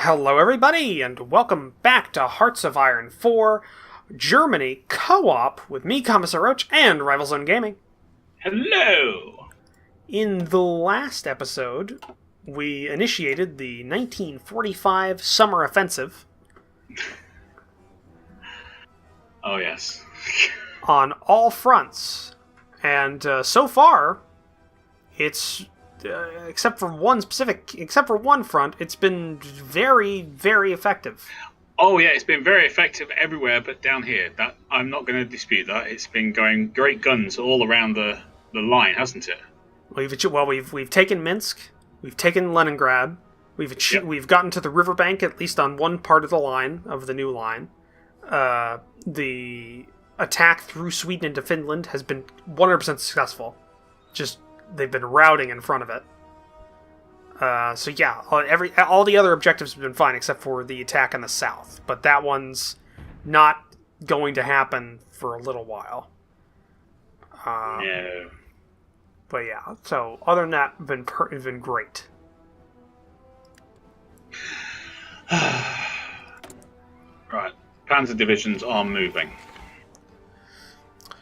Hello, everybody, and welcome back to Hearts of Iron 4 Germany co-op with me, Commissar Roach, and Rival Zone Gaming. Hello! In the last episode, we initiated the 1945 Summer Offensive. Oh, yes. On all fronts. And so far, it's... except for one front, it's been very, very effective. Oh, yeah, it's been very effective everywhere, but down here, that I'm not going to dispute that. It's been going great guns all around the line, hasn't it? We've taken Minsk, we've taken Leningrad, we've gotten to the riverbank, at least on one part of the line, of the new line. The attack through Sweden into Finland has been 100% successful. They've been routing in front of it. So yeah, all the other objectives have been fine except for the attack in the south. But that one's not going to happen for a little while. No. But yeah, so other than that, it's been great. Right, Panzer divisions are moving.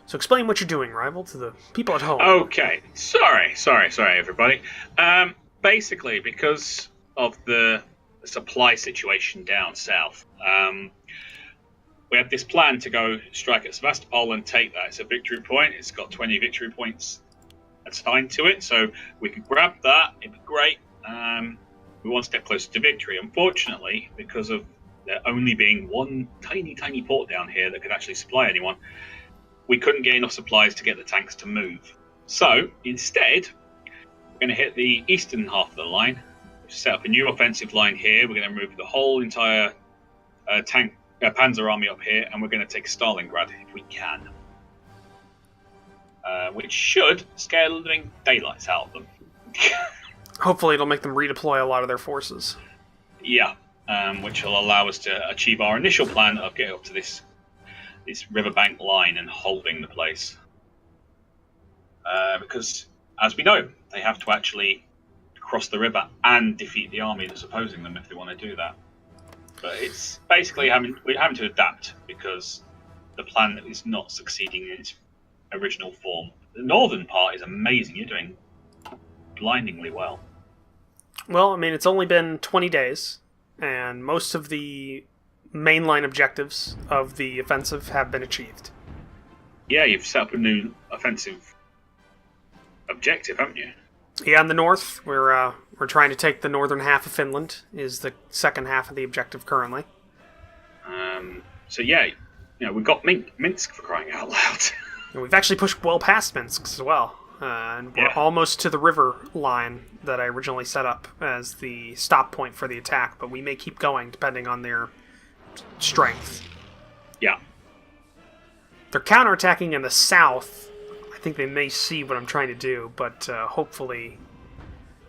So explain what you're doing, Rival, to the people at home. Okay, sorry, everybody. Basically, because of the supply situation down south, we had this plan to go strike at Sevastopol and take that. It's a victory point. It's got 20 victory points assigned to it, so we could grab that. It'd be great. We one step closer to victory. Unfortunately, because of there only being one tiny port down here that could actually supply anyone, we couldn't get enough supplies to get the tanks to move. So, instead, we're going to hit the eastern half of the line, set up a new offensive line here. We're going to move the whole entire Panzer army up here, and we're going to take Stalingrad if we can. Which should scare the living daylights out of them. Hopefully it'll make them redeploy a lot of their forces. Yeah, which will allow us to achieve our initial plan of getting up to this riverbank line and holding the place. Because, as we know, they have to actually cross the river and defeat the army that's opposing them if they want to do that. But it's basically we're having to adapt because the plan is not succeeding in its original form. The northern part is amazing. You're doing blindingly well. Well, I mean, it's only been 20 days, and most of the mainline objectives of the offensive have been achieved. Yeah, you've set up a new offensive objective, haven't you? Yeah, in the north, we're trying to take the northern half of Finland, is the second half of the objective currently. So yeah, we've got Minsk for crying out loud. And we've actually pushed well past Minsk as well. And we're almost to the river line that I originally set up as the stop point for the attack, but we may keep going depending on their strength. Yeah. They're counterattacking in the south. I think they may see what I'm trying to do, but hopefully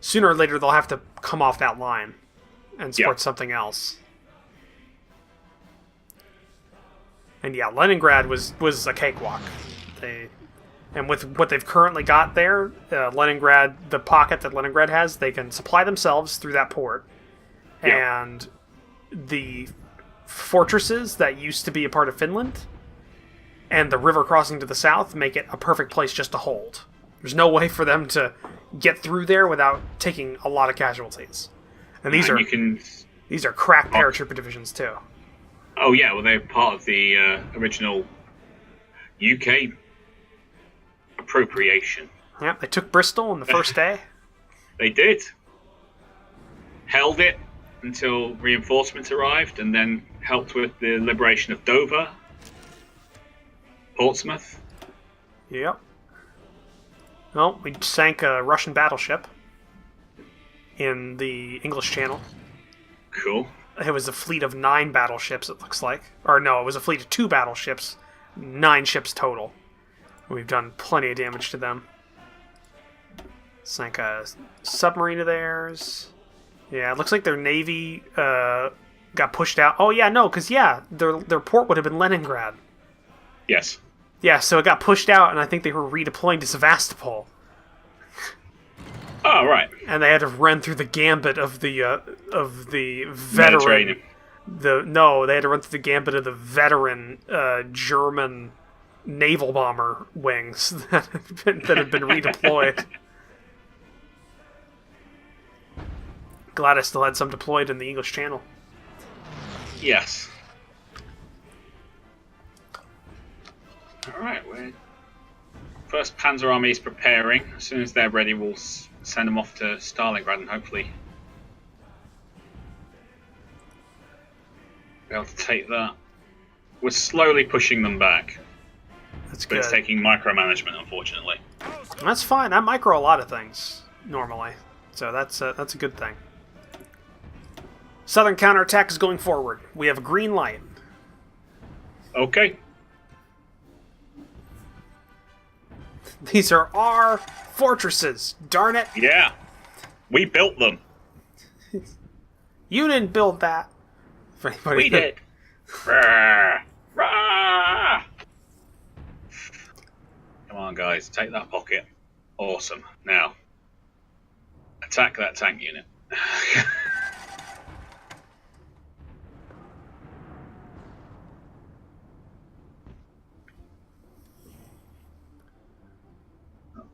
sooner or later they'll have to come off that line and support something else. And yeah, Leningrad was a cakewalk. And with what they've currently got there, Leningrad, the pocket that Leningrad has, they can supply themselves through that port. Yeah. And the fortresses that used to be a part of Finland and the river crossing to the south make it a perfect place just to hold. There's no way for them to get through there without taking a lot of casualties. And these are crack paratrooper divisions too. Oh yeah, well they're part of the original UK appropriation. Yeah, they took Bristol on the first day. They did. Held it until reinforcements arrived, and then helped with the liberation of Dover, Portsmouth. Yep. Well, we sank a Russian battleship in the English Channel. Cool. It was a fleet of 9 battleships, it looks like. Or no, it was a fleet of 2 battleships, 9 ships total. We've done plenty of damage to them. Sank a submarine of theirs. Yeah, it looks like their navy got pushed out. Oh yeah, no, because their port would have been Leningrad. Yes. Yeah, so it got pushed out, and I think they were redeploying to Sevastopol. Oh, right. and they had to run through the gambit of the veteran. Mediterranean. They had to run through the gambit of the veteran German naval bomber wings that have been redeployed. Glad I still had some deployed in the English Channel. Yes. Alright, we're... First Panzer Army is preparing. As soon as they're ready, we'll send them off to Stalingrad and hopefully be able to take that. We're slowly pushing them back. That's But good. it's taking micromanagement, unfortunately. That's fine. I micro a lot of things normally, so that's a good thing. Southern counterattack is going forward. We have a green light. Okay. These are our fortresses. Darn it! Yeah. We built them. You didn't build that. If anybody We did. Rah! Rah! Come on, guys. Take that pocket. Awesome. Now, attack that tank unit.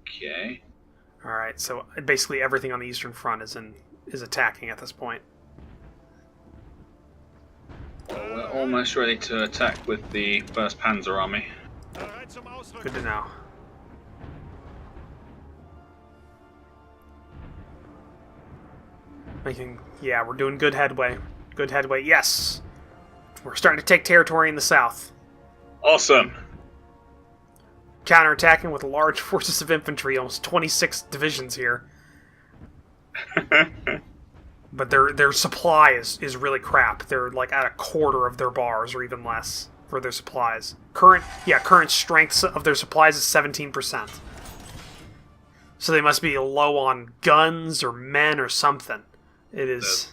Okay. All right. So basically, everything on the Eastern Front is attacking at this point. Well, we're almost ready to attack with the 1st Panzer Army. Good to know. We're doing good headway. Good headway. Yes, we're starting to take territory in the south. Awesome. Counterattacking with large forces of infantry, almost 26 divisions here. But their supply is really crap. They're like at a quarter of their bars or even less for their supplies. Current strength of their supplies is 17%. So they must be low on guns or men or something. It is...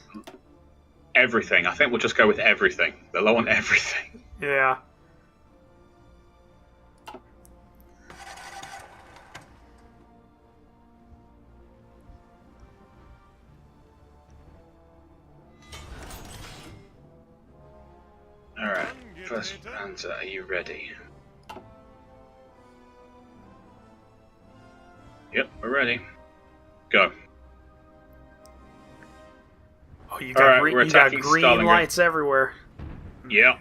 Everything. I think we'll just go with everything. They're low on everything. Yeah. Alright. 1st Panzer, are you ready? Yep, we're ready. Go. Oh, you got, Alright, we're you got attacking green Stalingrad. lights everywhere. Yeah.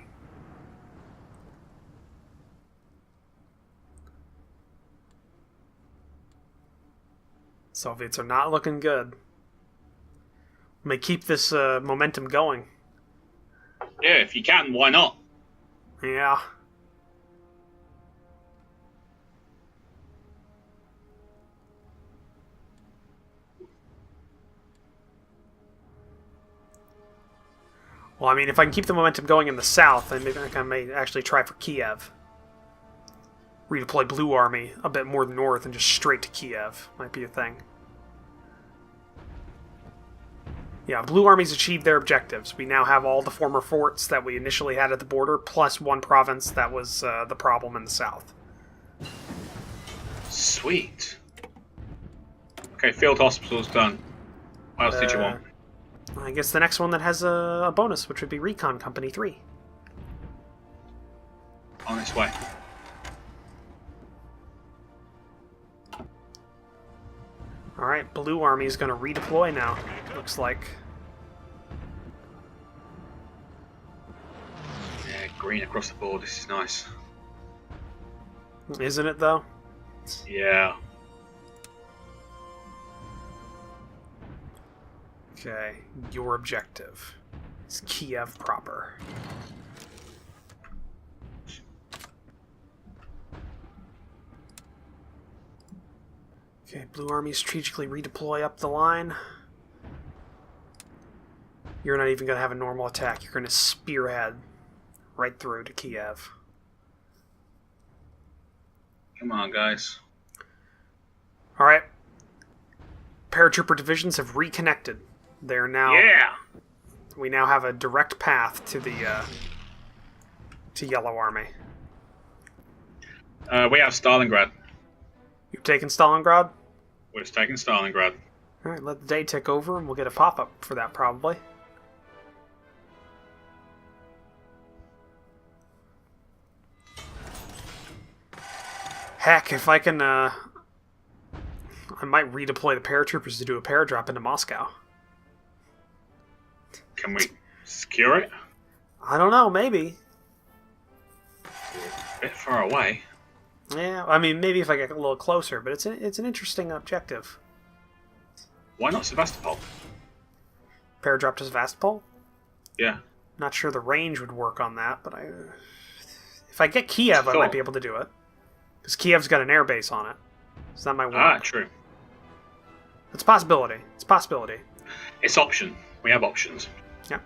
Soviets are not looking good. May keep this momentum going. Yeah, if you can, why not? Yeah. Well, I mean, if I can keep the momentum going in the south, then maybe I may actually try for Kiev. Redeploy Blue Army a bit more north and just straight to Kiev. Might be a thing. Yeah, Blue Army's achieved their objectives. We now have all the former forts that we initially had at the border, plus one province that was the problem in the south. Sweet. Okay, field hospital's done. What else did you want? I guess the next one that has a bonus, which would be Recon Company 3. On its way. Alright, Blue Army is going to redeploy now, looks like. Yeah, green across the board, this is nice. Isn't it, though? Yeah. Okay, your objective is Kiev proper. Okay, Blue Army strategically redeploy up the line. You're not even going to have a normal attack. You're going to spearhead right through to Kiev. Come on, guys. Alright. Paratrooper divisions have reconnected. They're now... Yeah! We now have a direct path to the to Yellow Army. We have Stalingrad. You've taken Stalingrad? We're just taking Stalingrad. Alright, let the day tick over and we'll get a pop-up for that probably. Heck, if I can, I might redeploy the paratroopers to do a paradrop into Moscow. Can we secure it? I don't know, maybe. A bit far away. Yeah, I mean, maybe if I get a little closer, but it's an interesting objective. Why not Sevastopol? Paradrop to Sevastopol? Yeah. Not sure the range would work on that, but if I get Kiev, I might be able to do it. Because Kiev's got an airbase on it. So that might work. Ah, true. It's a possibility. It's a possibility. It's option. We have options. Yeah.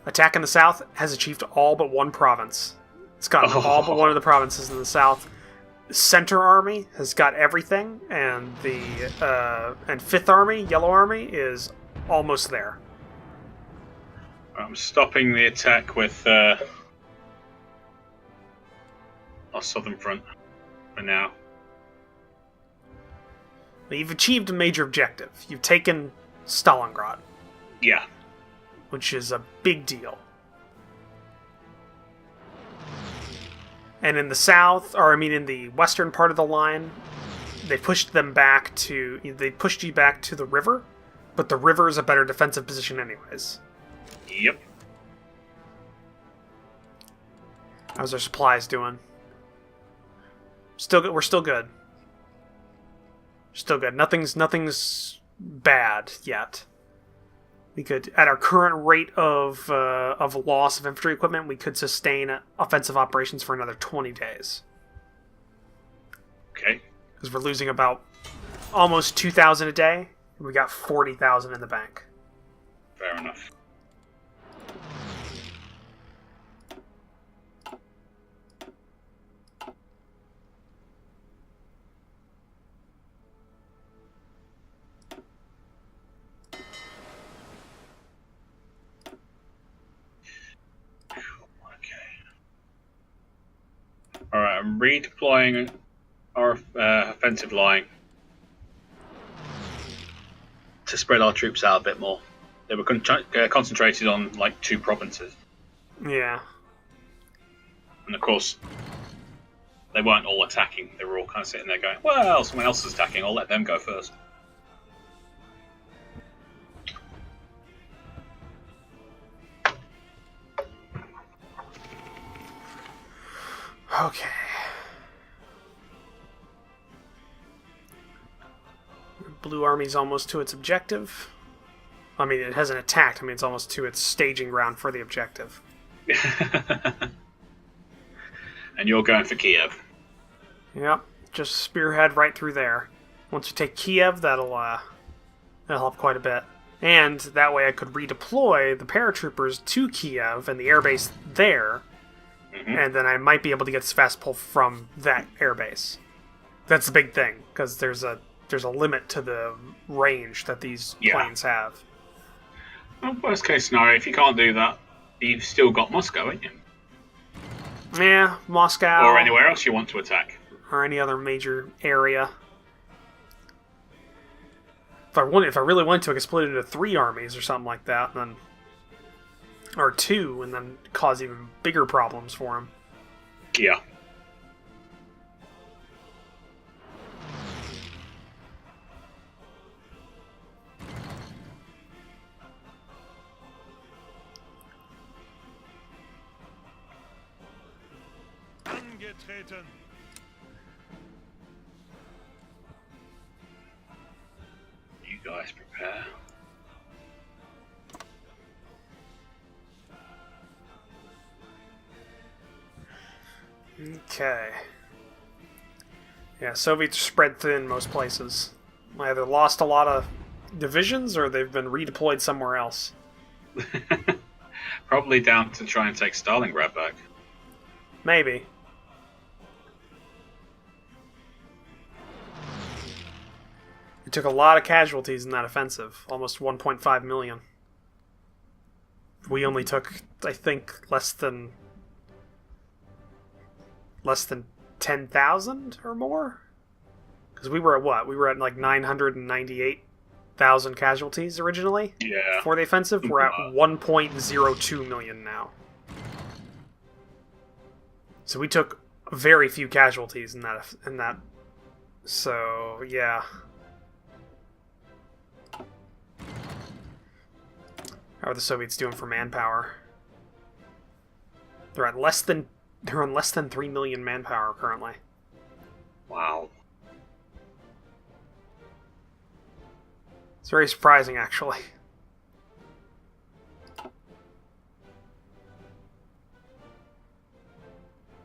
Attack in the south has achieved all but one province. It's gotten all but one of the provinces in the south. Center Army has got everything, and the Fifth Army, Yellow Army, is almost there. I'm stopping the attack with our southern front for now. You've achieved a major objective. You've taken Stalingrad, Yeah. which is a big deal. And in the south, or I mean in the western part of the line, they pushed you back to the river, but the river is a better defensive position anyways. Yep. How's our supplies doing? Still good. We're still good. Still good. Nothing's bad yet. We could, at our current rate of loss of infantry equipment, we could sustain offensive operations for another 20 days. Okay. Because we're losing about almost 2,000 a day, and we got 40,000 in the bank. Fair enough. Alright, I'm redeploying our offensive line to spread our troops out a bit more. They were concentrated on like 2 provinces. Yeah. And of course, they weren't all attacking. They were all kind of sitting there going, well, someone else is attacking, I'll let them go first. Okay. Blue Army's almost to its objective. I mean, it hasn't attacked. I mean, it's almost to its staging ground for the objective. And you're going for Kiev. Yep. Just spearhead right through there. Once we take Kiev, that'll help quite a bit. And that way I could redeploy the paratroopers to Kiev and the airbase there. Mm-hmm. And then I might be able to get Sevastopol from that airbase. That's the big thing, because there's a limit to the range that these planes have. Well, worst case scenario, if you can't do that, you've still got Moscow, haven't you? Yeah, Moscow. Or anywhere else you want to attack. Or any other major area. If I really wanted to, I could split it into 3 armies or something like that, and then... Or 2, and then cause even bigger problems for him. Yeah. Angetreten. You guys prepare. Okay. Yeah, Soviets spread thin most places. Either lost a lot of divisions or they've been redeployed somewhere else. Probably down to try and take Stalingrad back. Maybe. We took a lot of casualties in that offensive. Almost 1.5 million. We only took, I think, less than 10,000 or more? Because we were at what? We were at like 998 thousand casualties originally Yeah. for the offensive. We're at 1.02 million now. So we took very few casualties in that. So yeah. How are the Soviets doing for manpower? They're on less than 3 million manpower currently. Wow. It's very surprising, actually.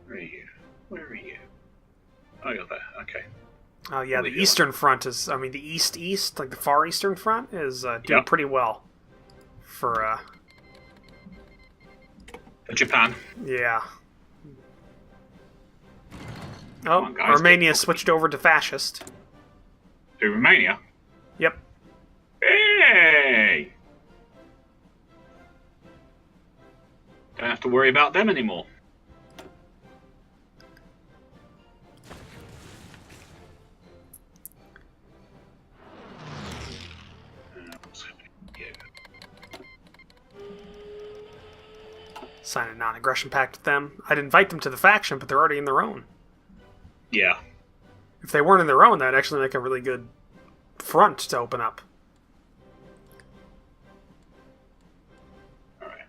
Where are you? Where are you? Oh, you're there. Okay. Oh yeah, What the are you Eastern Front is. I mean, the East, like the far Eastern Front, is doing Yep. pretty well. For Japan. yeah. Oh, on, guys, Romania get- switched over to fascist. To Romania. Yep. Hey! Don't have to worry about them anymore. What's happening here? Sign a non-aggression pact with them. I'd invite them to the faction, but they're already in their own. Yeah. If they weren't in their own, that'd actually make a really good front to open up. Alright.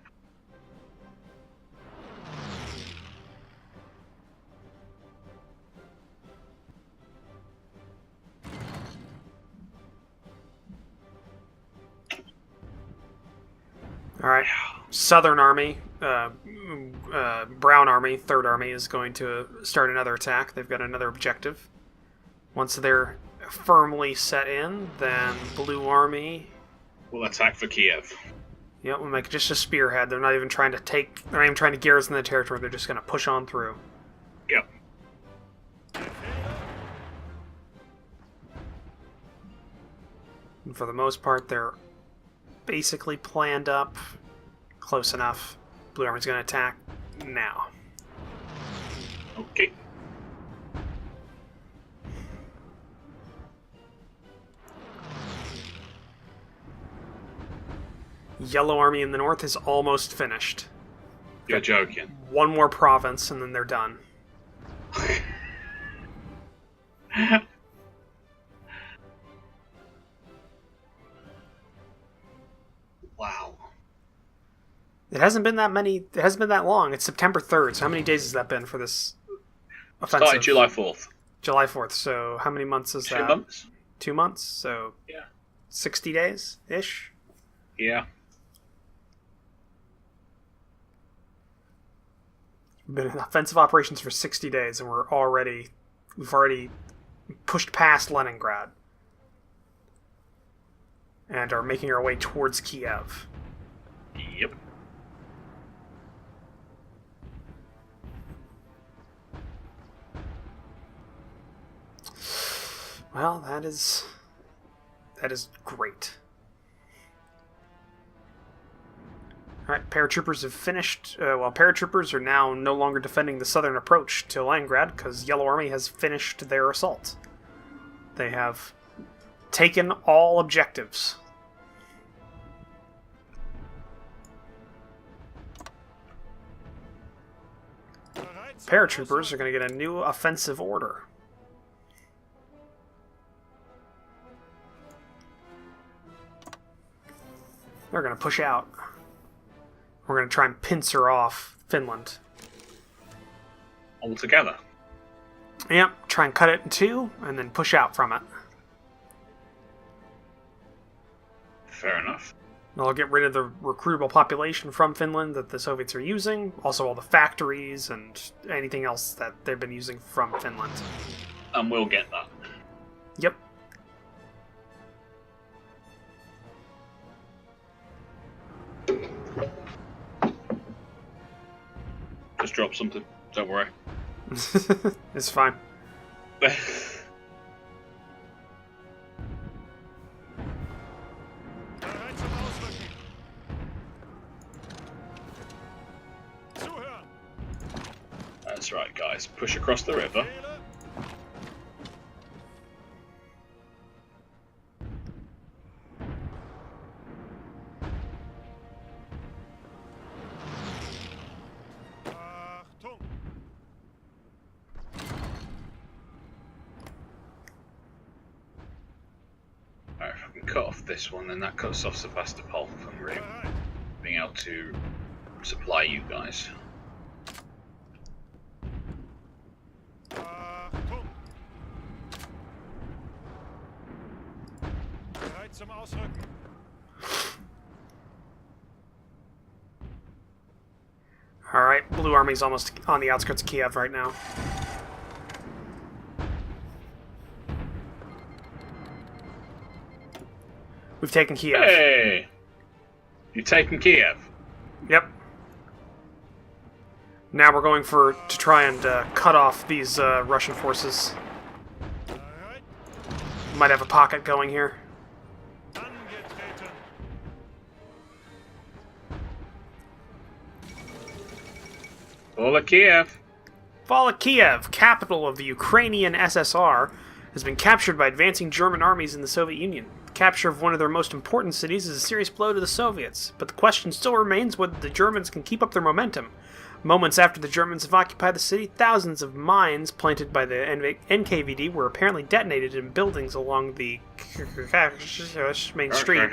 All right. Southern Army, Brown Army, Third Army is going to start another attack. They've got another objective. Once they're firmly set in, then Blue Army. We'll attack for Kiev. Yep, we'll make just a spearhead. They're not even trying to take. They're not even trying to garrison the territory. They're just going to push on through. Yep. And for the most part, they're basically planned up. Close enough. Blue Army's going to attack now. Okay. Yellow Army in the north is almost finished. You're joking. One more province, and then they're done. Wow. It hasn't been that many. It hasn't been that long. It's September 3rd. So how many days has that been for this offensive? Started July 4th. July 4th. So how many months is 2 that? months? 2 months. So Yeah. 60 days ish. Yeah. Been in offensive operations for 60 days, and we've already pushed past Leningrad and are making our way towards Kiev. Yep. Well, that is great. Alright, paratroopers have finished. Paratroopers are now no longer defending the southern approach to Leningrad because Yellow Army has finished their assault. They have taken all objectives. Paratroopers are going to get a new offensive order. They're going to push out. We're going to try and pincer off Finland. All together. Yep, try and cut it in two, and then push out from it. Fair enough. They'll get rid of the recruitable population from Finland that the Soviets are using, also all the factories and anything else that they've been using from Finland. And we'll get that. Yep. Just drop something. Don't worry. It's fine. Bereit zum Ausrücken. Zuhören. That's right, guys. Push across the river. Befehle. this one, then that cuts off Sevastopol from really Bereit. being able to supply you guys. Achtung! Bereit zum Ausrücken. Alright, Blue Army's almost on the outskirts of Kiev right now. We've taken Kiev. Hey! You're taking Kiev? Yep. Now we're going to try and cut off these Russian forces. Bereit. Might have a pocket going here. Angetreten. All of Kiev. Fall of Kiev, capital of the Ukrainian SSR, has been captured by advancing German armies in the Soviet Union. The capture of one of their most important cities is a serious blow to the Soviets, but the question still remains whether the Germans can keep up their momentum. Moments after the Germans have occupied the city, thousands of mines planted by the NKVD were apparently detonated in buildings along the main street,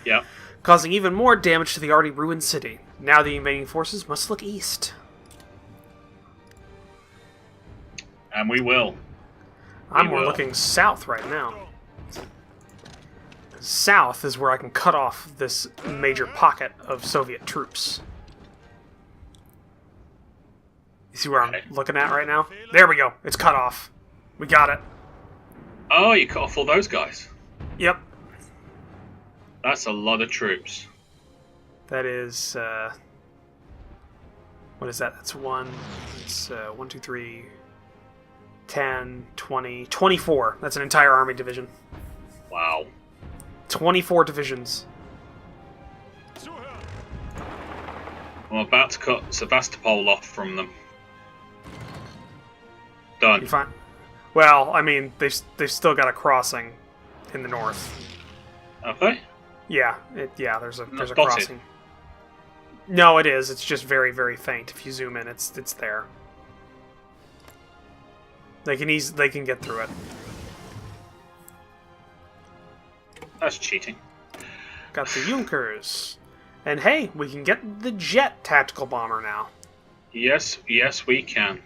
Yep. causing even more damage to the already ruined city. Now the invading forces must look east. And we will. I'm We more will. looking south right now. South is where I can cut off this major pocket of Soviet troops. You see where Okay. I'm looking at right now? There we go. It's cut off. We got it. Oh, you cut off all those guys. Yep. That's a lot of troops. That is, what is that? That's one. It's, 1, 2, 3, 10, 20, 24. That's an entire army division. Wow. 24 divisions. Zuhören. I'm about to cut Sevastopol off from them. Done. You find? Well, I mean, they've still got a crossing in the north. Have they? Yeah, there's a Not spotted. crossing. No, it is. It's just very, very faint. If you zoom in, it's there. They can get through it. That's cheating. Got the Junkers, and hey, we can get the jet tactical bomber now. Yes, we can.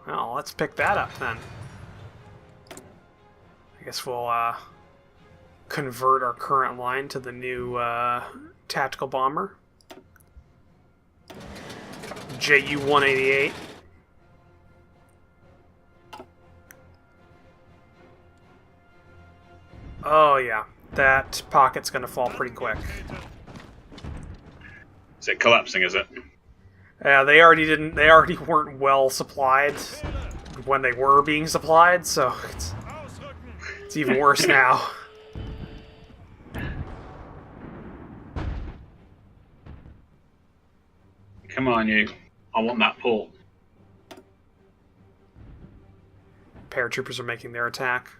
Well, let's pick that up then. I guess we'll convert our current line to the new tactical bomber. JU-188. Oh yeah, that pocket's gonna fall pretty quick. Angetreten. Is it collapsing, is it? Yeah, they already weren't well supplied when they were being supplied, so Ausrücken. it's even worse now. Come on, you. I want that port. Paratroopers are making their attack.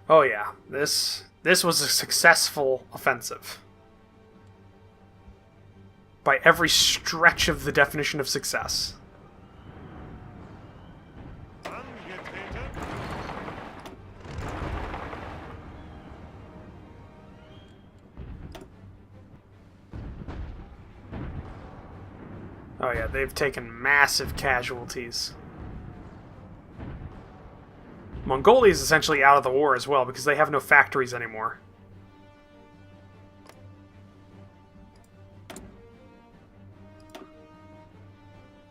Oh yeah, this was a successful offensive. By every stretch of the definition of success. Angetreten. Oh yeah, they've taken massive casualties. Mongolia is essentially out of the war as well because they have no factories anymore.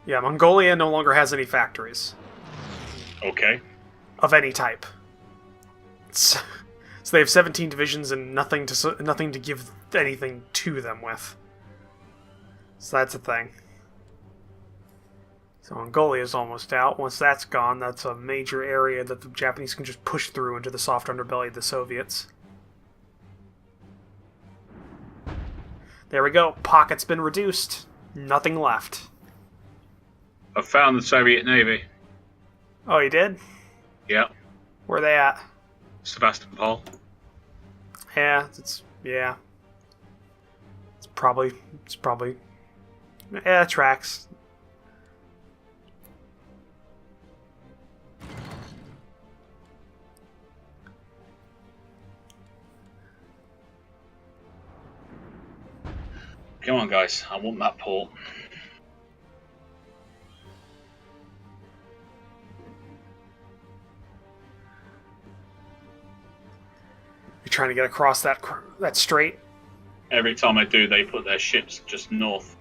Yeah, Mongolia no longer has any factories Okay. of any type. So they have 17 divisions and nothing to give anything to them with. So that's a thing. So Mongolia is almost out. Once that's gone, that's a major area that the Japanese can just push through into the soft underbelly of the Soviets. There we go. Pocket's been reduced. Nothing left. I've found the Soviet Navy. Oh, you did? Yeah. Where are they at? Sevastopol. Yeah. It's probably. Yeah, it tracks. Come on, guys. I want that port. You're trying to get across that strait. Every time I do, they put their ships just north.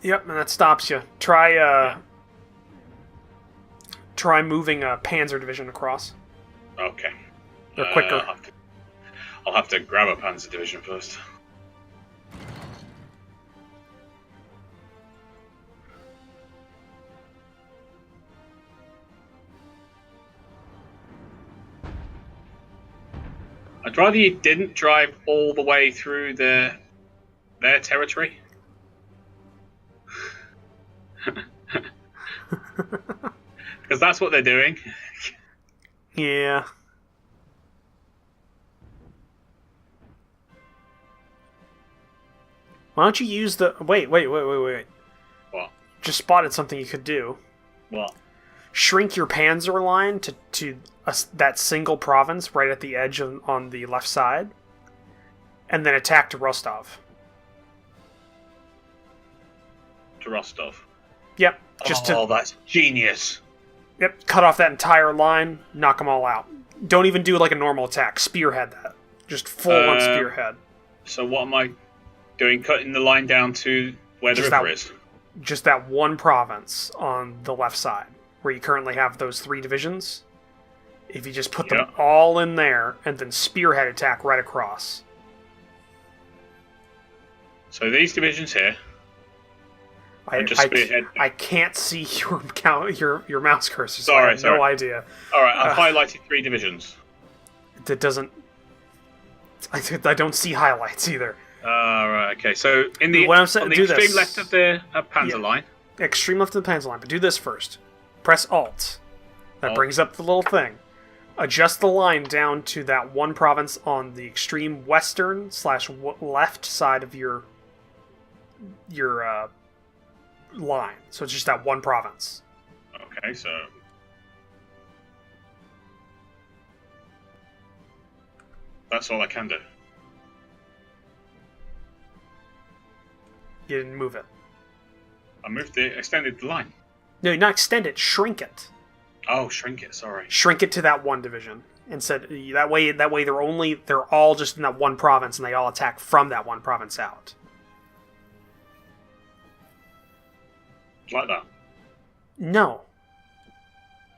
Yep, and that stops you. Try moving a Panzer division across. Okay. They're quicker. I'll have to grab a Panzer division first. I'd rather you didn't drive all the way through their territory. Because that's what they're doing. Yeah. Why don't you use the... Wait. What? Just spotted something you could do. What? Shrink your Panzer line to that single province right at the edge on the left side, and then attack to Rostov. To Rostov. Yep. That's genius. Yep. Cut off that entire line. Knock them all out. Don't even do like a normal attack. Spearhead that. Just full on spearhead. So what am I doing? Cutting the line down to where the river is? Just that one province on the left side, where you currently have those 3 divisions. If you just put them all in there, and then spearhead attack right across. So these divisions here. I can't see your mouse cursor, so sorry, I have no idea. Alright, I've highlighted 3 divisions. That doesn't... I don't see highlights either. Right, okay. So on the extreme left of the Panzer line. Extreme left of the Panzer line, but do this first. Press Alt. That brings up the little thing. Adjust the line down to that one province on the extreme western / left side of your line. So it's just that one province. Okay, so that's all I can do. You didn't move it. I extended the line. No, not extend it. Shrink it. Oh, shrink it. Sorry. Shrink it to that one division. Instead, that way they're all just in that one province, and they all attack from that one province out. Like that. No.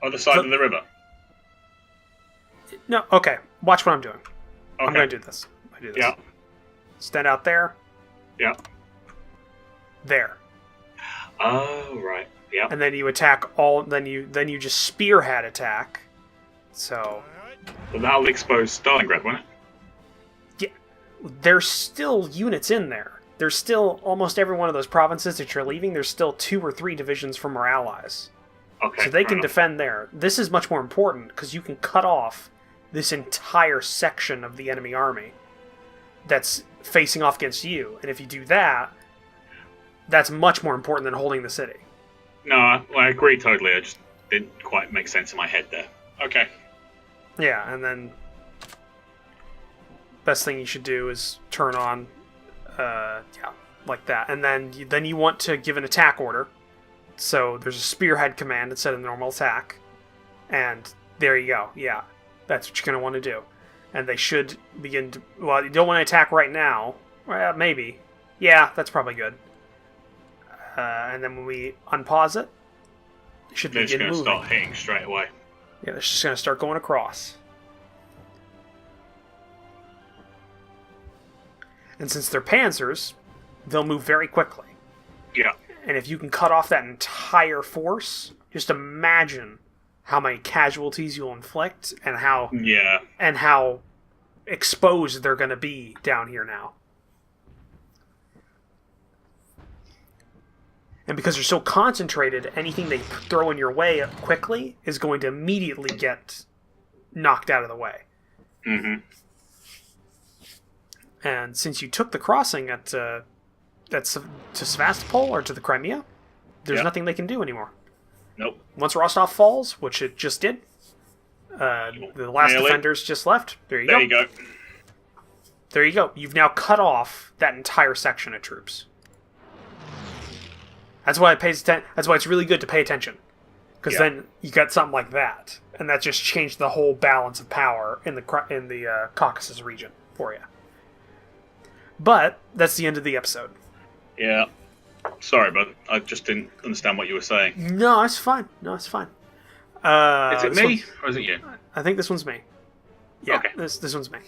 Other side of the river. No. Okay. Watch what I'm doing. Okay. I'm going to do this. Yeah. Stand out there. Yeah. There. Oh, right. Yeah. And then you attack all. Then you just spearhead attack. So. Well, that'll expose Stalingrad, won't it? Yeah. There's still units in there. There's still almost every one of those provinces that you're leaving. There's still 2 or 3 divisions from our allies. Okay. So they can defend there. This is much more important because you can cut off this entire section of the enemy army that's facing off against you. And if you do that, that's much more important than holding the city. No, I agree totally. I just didn't quite make sense in my head there. Okay. Yeah, and then best thing you should do is turn on, like that. And then you want to give an attack order. So there's a spearhead command instead of normal attack. And there you go. Yeah, that's what you're going to want to do. And they should begin to... Well, you don't want to attack right now. Well, maybe. Yeah, that's probably good. And then when we unpause it, it should begin moving. They're just going to start hitting straight away. Yeah, they're just going to start going across. And since they're panzers, they'll move very quickly. Yeah. And if you can cut off that entire force, just imagine how many casualties you'll inflict and how exposed they're going to be down here now. And because they're so concentrated, anything they throw in your way quickly is going to immediately get knocked out of the way. Mm-hmm. And since you took the crossing to Sevastopol or to the Crimea, there's nothing they can do anymore. Nope. Once Rostov falls, which it just did, the last defenders just left. There you go. There you go. there you go. You've now cut off that entire section of troops. That's why That's why it's really good to pay attention, because then you got something like that, and that just changed the whole balance of power in the Caucasus region for you. But that's the end of the episode. Yeah. Sorry, but I just didn't understand what you were saying. No, it's fine. Is Is it me or is it you? I think this one's me. Yeah, Okay. this one's me.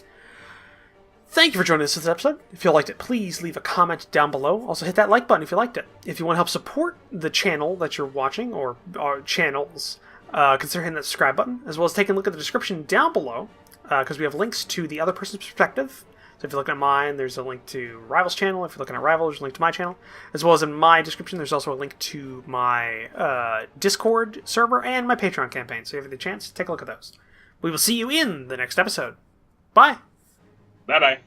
Thank you for joining us this episode. If you liked it, please leave a comment down below. Also, hit that like button if you liked it. If you want to help support the channel that you're watching, or our channels, consider hitting that subscribe button, as well as taking a look at the description down below, because we have links to the other person's perspective. So if you're looking at mine, there's a link to Rival's channel. If you're looking at Rival, there's a link to my channel. As well as in my description, there's also a link to my Discord server and my Patreon campaign. So if you have the chance, take a look at those. We will see you in the next episode. Bye! Bye-bye.